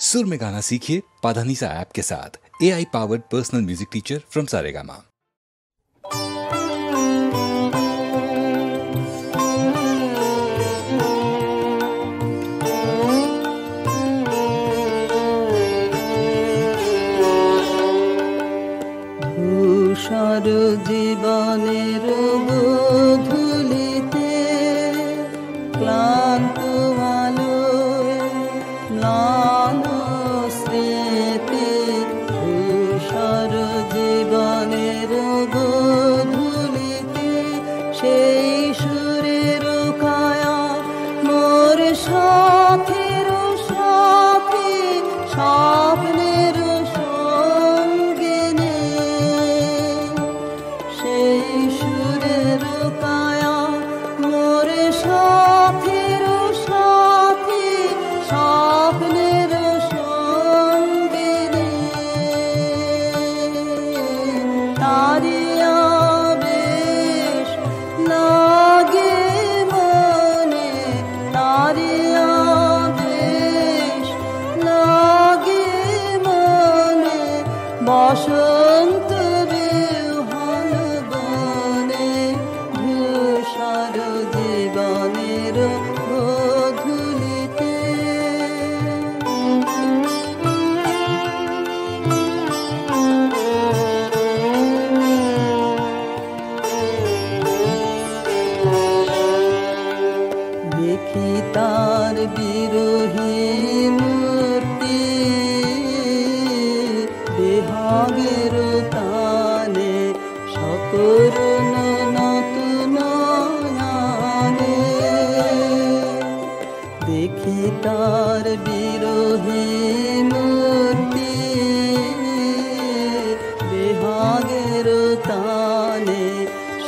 सुर में गाना सीखिए पाधानीसा ऐप के साथ। AI powered personal music teacher from Saregama. ধূসর জীবনের গোধূলিতে ক্লান্ত আলোয় ম্লান স্মৃতি, ধূসর জীবনের গোধূলিতে সেই সুরের কায়া মোর সাথীর সাথী স্বপ্নের সঙ্গিনী, সেই সুরের কায়া মোর সাথীর সাথী স্বপ্নের সঙ্গিনী, তারি আবেশ লাগে মনে, তারি আবেশ লাগে মনে, বসন্ত বিহন বনে ধূসর জীবনের গোধূলিতে। দেখি তার বিরোহী মূর্তি, বেহাগের তানে সকরুণ নতুন নয়নে, দেখি তার বিরোহী মূর্তি, বেহাগের তানে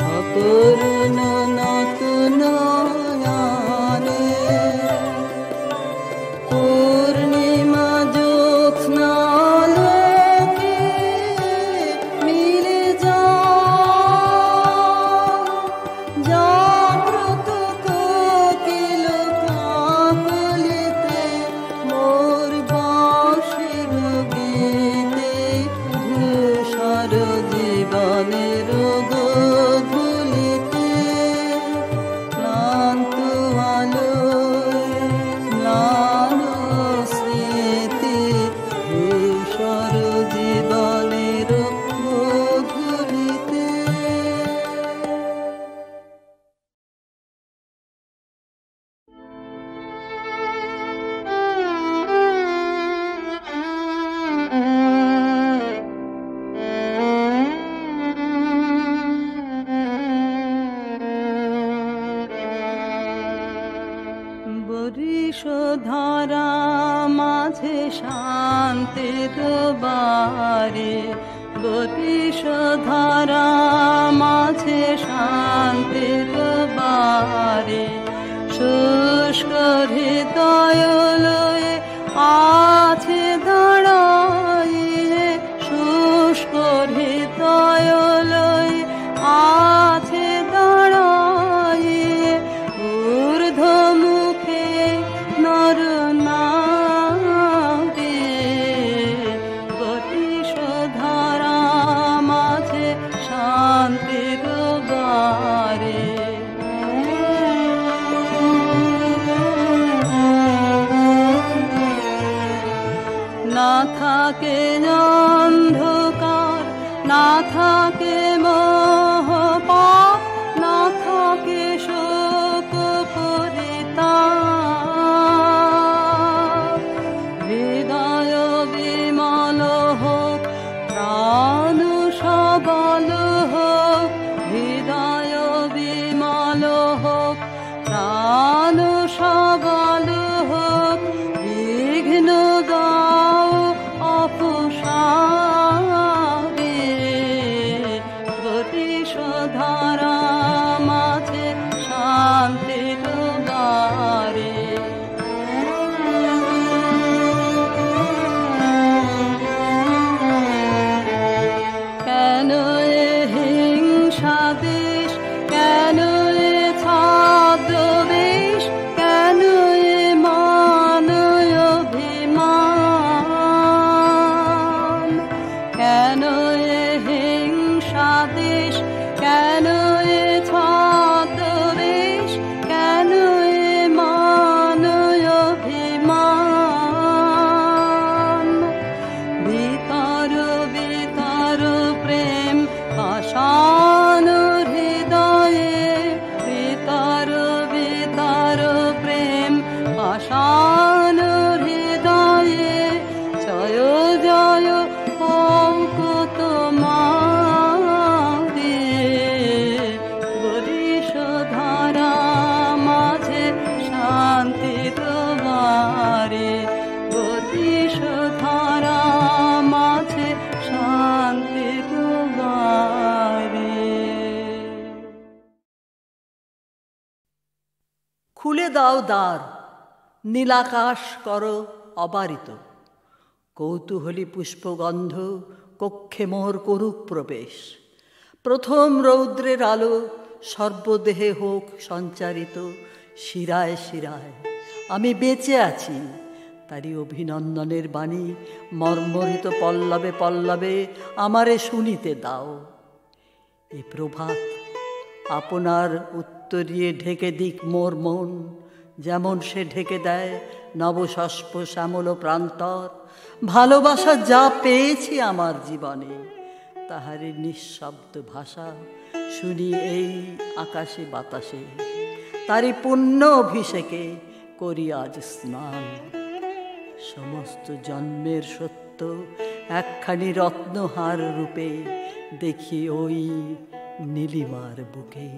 সকরুণ নতুন নয়নে, পূর্ণিমা জ্যোৎস্নালোকে মিলে জাগ্রত কোকিল কাকলিতে মোর বাঁশির গীতে, ধূসর জীবনের গোধূলিতে ক্লান্ত আলোয় ম্লান স্মৃতি, ধূসর জীবনের গোধূলিতে। বরিশ ধারা মাঝে শান্তির বারে, বরিশ ধারা মাঝে শান্তির বারে, শুষ্ক হৃদয় লয়ে আছে দাঁড়াইয়ে, শুষ্ক হৃদয় লয়ে আছে দাঁড়াইয়ে, ঊর্ধ্ব মুখে নর নারী, বরিশ ধারা মাঝে শান্তির বারে। না থাকে অন্ধকার, না থাকে মোহ পাপ, না থাকে শোক পরিতাপ, হৃদয় বিমল হোক, প্রাণ সবল হোক, হৃদয় বিমল হোক, প্রাণ সবল হোক, বিঘ্ন দাও অপসারে, বরিশ খুলে দাও দ্বার, নীলাকাশ করো অবারিত, কৌতূহলী পুষ্পগন্ধ কক্ষে মোর করুক প্রবেশ। প্রথম রৌদ্রের আলো সর্বদেহে হোক সঞ্চারিত, শিরায় শিরায় আমি বেঁচে আছি, তারই অভিনন্দনের বাণী মর্মরিত পল্লবে পল্লবে আমারে শুনিতে দাও। এ প্রভাত আপনার উত্তরিয়ে ঢেকে দিক মোর মন, যেমন সে ঢেকে দেয় নবশস্প শ্যামল প্রান্তর। ভালোবাসা যা পেয়েছি আমার জীবনে, তাহারই নিঃশব্দ ভাষা শুনি এই আকাশে বাতাসে। তারই পুণ্য অভিষেকে করি আজ স্নান। সমস্ত জন্মের সত্য একখানি রত্নহার রূপে দেখি ওই নীলিমার বুকে।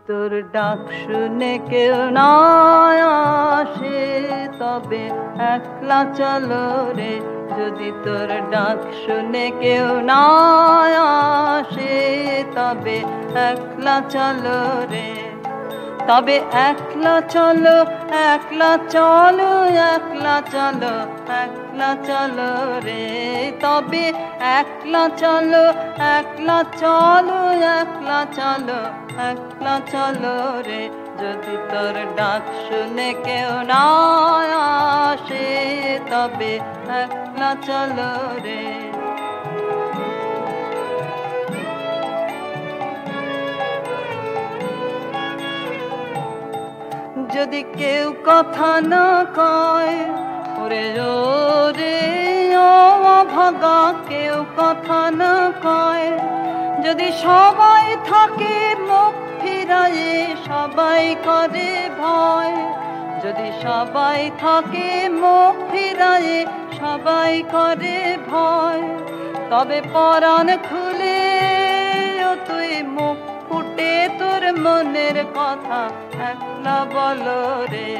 তোর ডাক শুনে কেউ না আসে তবে একলা চলো রে, যদি তোর ডাক শুনে কেউ না আসে তবে একলা চলো রে, তবে একলা চলো, একলা চলো, একলা চলো, একলা চলো রে, তবে একলা চলো, একলা চলো, একলা চলো, একলা চলো রে, যদি তোর ডাক শুনে কেউ না আসে তবে একলা চলো রে। যদি কেউ কথা না কয় ওরে ওরে ও অভাগা, কেউ কথা না কয়, যদি সবাই থাকে মুখ ফিরায়ে সবাই করে ভয়, যদি সবাই থাকে মুখ ফিরায়ে সবাই করে ভয়, তবে পরাণ খুলে ও তুই মুখ ফুটে তোর মনের কথা একলা বলো রে,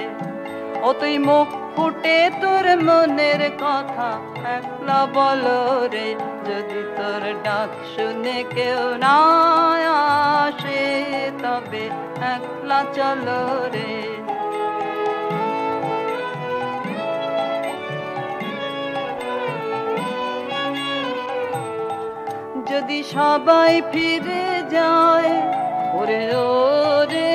ও তুই মুখ ফুটে তোর মনের কথা একলা বলো রে, যদি তোর ডাক শুনে কেউ না আসে তবে একলা চলো রে। যদি সবাই ফিরে যায় ওরে ওরে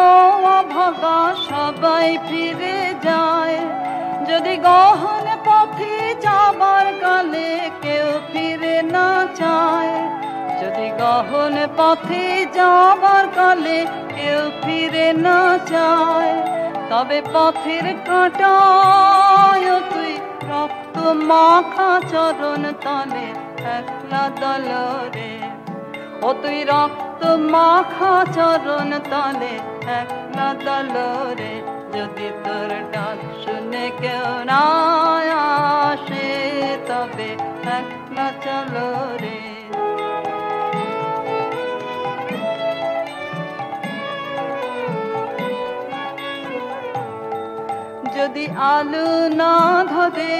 ও অভাগা, সবাই ফিরে যায়, যদি গহন পথে যাবার কালে কেউ ফিরে না চায়, যদি গহন পথে যাবার কালে কেউ ফিরে না চায়, তবে পথের কাঁটায় তুই রক্ত মাখা চরণ তলে একলা দল রে, ও তুই রক্ত মাখা চরণ তলে একলা দল রে, যদি তোর ডাক শুনে কেউ না আসে তবে একলা চলো রে। যদি আলো না ধরে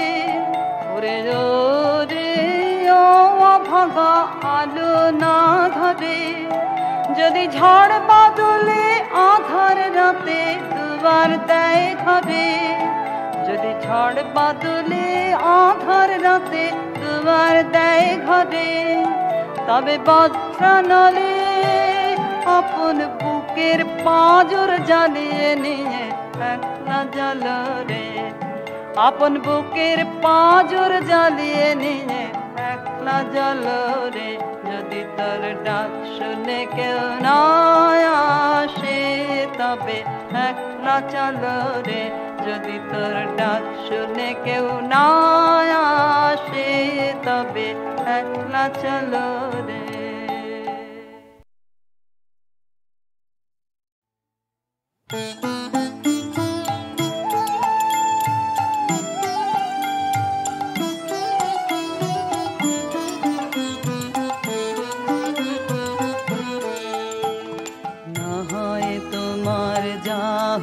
ওরে ওরে ও অভাগা, আলো না ধরে, যদি ঝড় বাদলে আধার রাতে দুবার দেয় ঘরে, যদি ঝড় বাদলে আধার রাতে দুবার দেয় ঘরে, তবে বজ্রানলে আপন বুকের পাঁজর জ্বালিয়ে নিয়ে একলা জ্বালো রে, আপন বুকের পাঁজর জ্বালিয়ে নিয়ে একলা জ্বালো রে, যদি তোর ডাক শুনে কেউ না আসে তবে একলা চলো রে, যদি তোর ডাক শুনে কেউ না আসে তবে একলা চলো রে।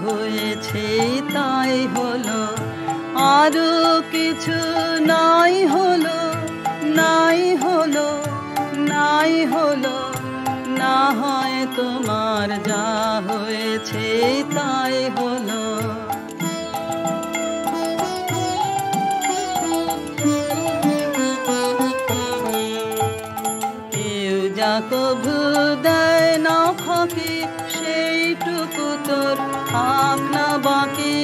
হয়েছে তাই হলো, আরো কিছু নাই হলো, নাই হলো, নাই হলো, না হয় তোমার যা হয়েছে তাই হলো। কেউ যা কভু দেয় না ফাঁকি, সেইটুকু তোর থাক না বাকি,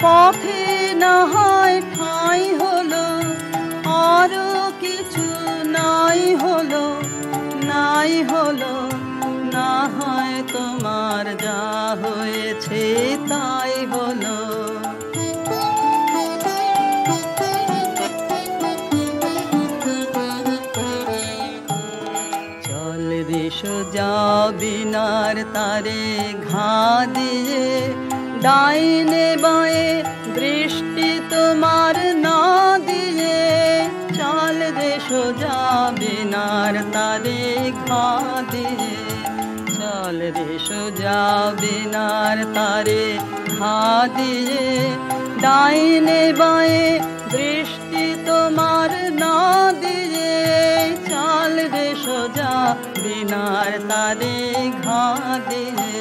পথে না হয় ঠাঁই হলো, আরো কিছু নাই হলো, নাই হলো, না হয় তোমার যা হয়েছে তাই হলো। সোজা বিনার তারে ঘা দিয়ে, ডাইনে বাঁয়ে দৃষ্টি তোমার না দিয়ে, চল রে সোজা বিনার তারে ঘা দিয়ে, চল রে সোজা বিনার তারে ঘা দিয়ে, ডাইনে বাঁয়ে দৃষ্টি তোমার না দিয়ে, চল রে সোজা বিনার তারে ঘা দিয়ে।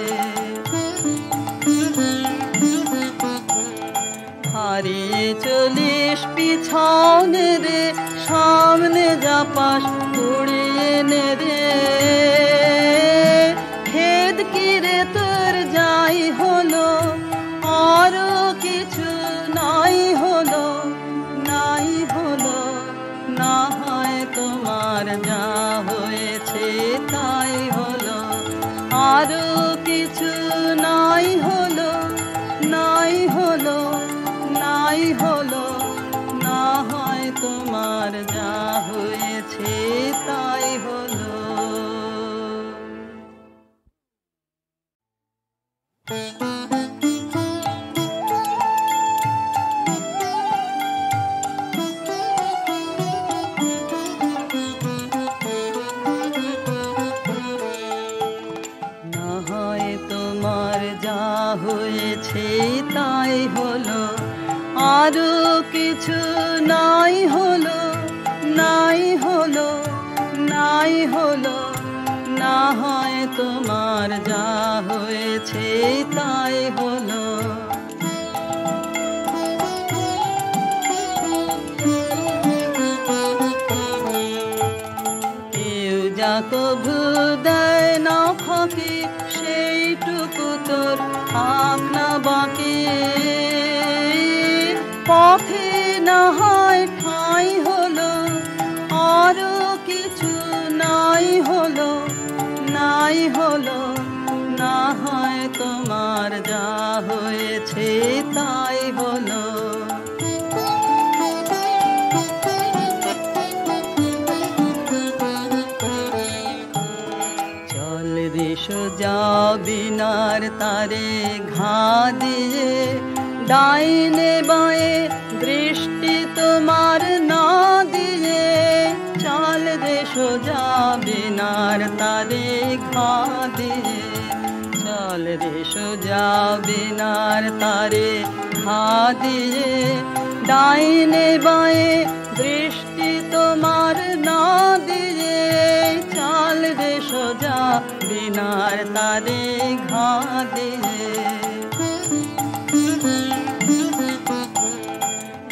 হারিয়ে চলিস পিছনে রে, সামনে যাপাস উড়িয়ে নে রে, খেদ কিরে তোর যাই হলো, আরো কিছু নাই হলো, নাই হলো, না হয় তোমার যা হয়েছে তাই হলো, আরো কিছু নাই হলো, নাই হলো, নাই হলো, না হয় তোমার যা হয়েছে তাই হলো। না হয় তোমার যা হয়েছে তাই হলো, আরো কিছু নাই হলো, নাই হলো, নাই হলো, না হয় তোমার যা হয়েছে তাই হলো। কেউ যা কভু দেয় না ফাঁকি, সেইটুকু তোর আপনা বাকি, পথে না হয় ঠাঁই হলো, আরো কিছু নাই হলো, নাই হলো, না হয় তোমার যা হয়েছে তাই হলো। চল রে সোজা বিনার তারে ঘা দিয়ে, ডাইনে বাঁয়ে দৃষ্টি তোমার না দিয়ে, চল রে সোজা বিনার তারে ঘা দিয়ে, চল রে সোজা বিনার তারে ঘা দিয়ে, ডাইনে বাঁয়ে দৃষ্টি তোমার না দিয়ে, চল রে সোজা বিনার তারে ঘা দিয়ে।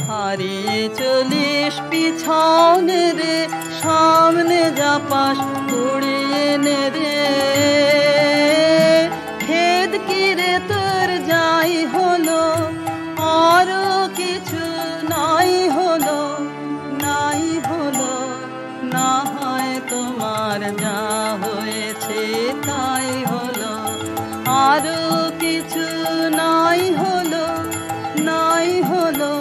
হারিয়ে চলিস পিছনে রে, সামনে যাপাস উড়িয়ে নে রে, খেদ কিরে তোর যাই হলো, আরো কিছু নাই হলো, নাই হলো, না হয় তোমার যা হয়েছে তাই হলো, আরো কিছু নাই হলো, নাই হলো,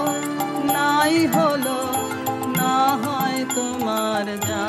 নাই হলো, না হয় তোমার যা